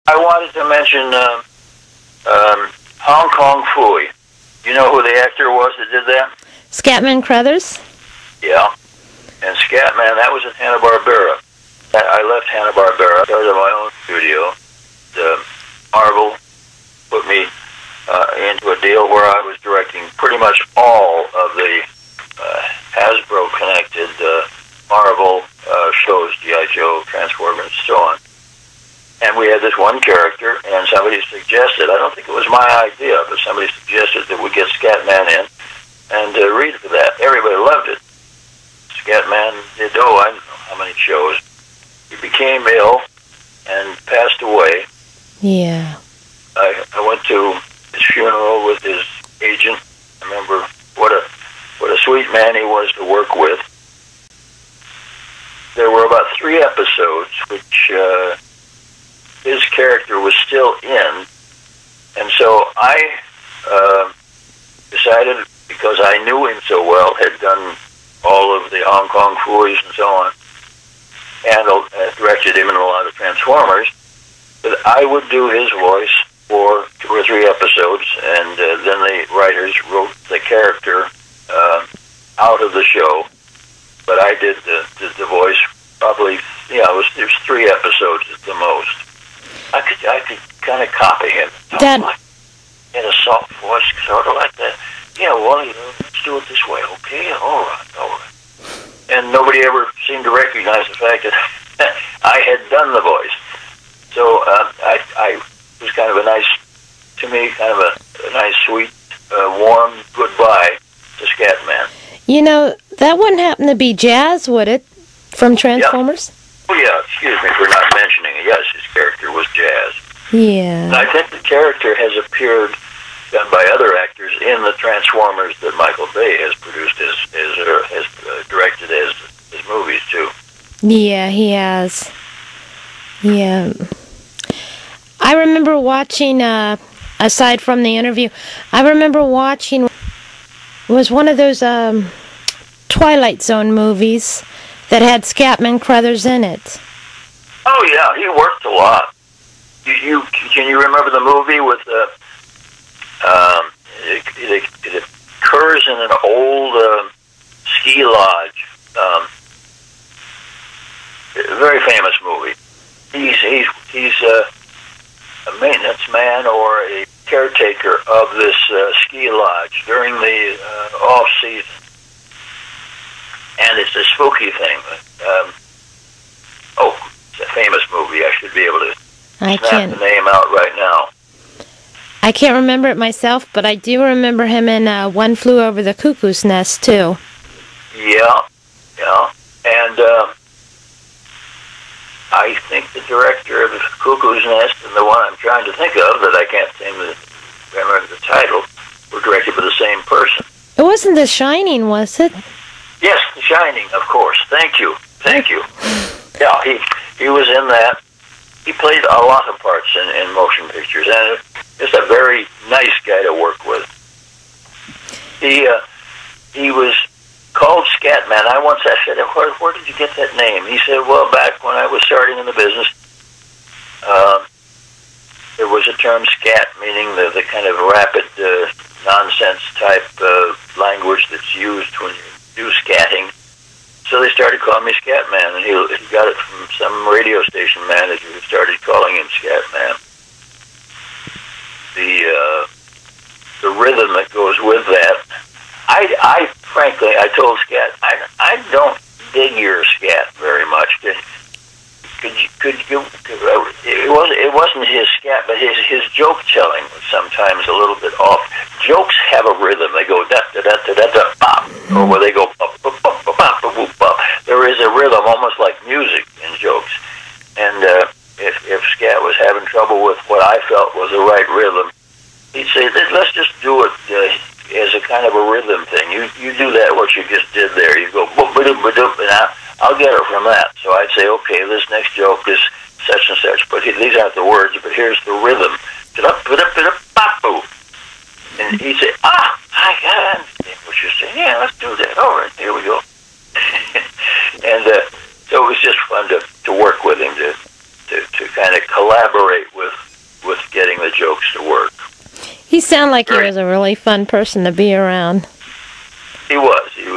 I wanted to mention Hong Kong Phooey. You know who the actor was that did that? Scatman Crothers? Yeah. And Scatman, that was at Hanna-Barbera. I left Hanna-Barbera, started my own studio. Marvel put me into a deal where I was directing pretty much all of the Hasbro-connected Marvel shows, G.I. Joe, Transformers, and so on. And we had this one character, and somebody suggested, I don't think it was my idea, but somebody suggested that we get Scatman in and read for that. Everybody loved it. Scatman did, I don't know how many shows. He became ill and passed away. Yeah. I went to his funeral with his agent. I remember what a sweet man he was to work with. There were about 3 episodes which his character was still in, and so I decided, because I knew him so well, had done all of the Hong Kong Phooeys and so on, and directed him in a lot of Transformers, that I would do his voice for 2 or 3 episodes, and then the writers wrote the character out of the show, but I did the voice probably, there's 3 episodes at the most. I could kind of copy him. He had a soft voice, sort of like that. Yeah, Wally, let's do it this way, okay? All right. And nobody ever seemed to recognize the fact that I had done the voice. So I was kind of a nice, to me, kind of a nice, sweet, warm goodbye to Scatman. You know, that wouldn't happen to be Jazz, would it? From Transformers? Yeah. Oh, yeah, excuse me for not mentioning it. Yes, his character was Jazz. Yeah. And I think the character has appeared, done by other actors, in the Transformers that Michael Bay has produced, has directed as his movies, too. Yeah, he has. Yeah. I remember watching, aside from the interview, I remember watching, it was one of those Twilight Zone movies that had Scatman Crothers in it. Oh, yeah, he worked a lot. Can you remember the movie with it occurs in an old ski lodge. A very famous movie. He's a maintenance man or a caretaker of this ski lodge during the off season. And it's a spooky thing. It's a famous movie. I should be able to snap the name out right now. I can't remember it myself, but I do remember him in One Flew Over the Cuckoo's Nest, too. Yeah. And I think the director of the Cuckoo's Nest and the one I'm trying to think of, that I can't seem to remember the title, were directed by the same person. It wasn't The Shining, was it? Yes, The Shining, of course. Thank you. Yeah, he was in that. He played a lot of parts in motion pictures, and just a very nice guy to work with. He was called Scatman. I once said, where did you get that name? He said, well, back when I was starting in the business, there was a term scat, meaning the kind of rapid nonsense type language that's used when you do scatting. So they started calling me Scatman, and he got it from some radio station manager who started calling him Scatman. The rhythm that goes with that, I frankly, I told Scat, I don't dig your scat very much. It wasn't his scat, but his joke telling was sometimes a little bit off. Jokes have a rhythm. They go da da da da da da pop, or where they go pop pop pop pop pop pop pop. There is a rhythm, almost like music in jokes. And if Scat was having trouble with what I felt was the right rhythm, he'd say, let's just do it as a kind of a rhythm thing. You do that, what you just did there. You go boop ba doop ba doop, and I'll get it from that. So I'd say, okay, this next joke is such and such, but these aren't the words, but here's the rhythm. And he'd say, I understand what you're saying. Yeah, let's do that. All right, here we go. And so it was just fun to work with him, to kind of collaborate with jokes to work. He sounded like he was a really fun person to be around. He was. He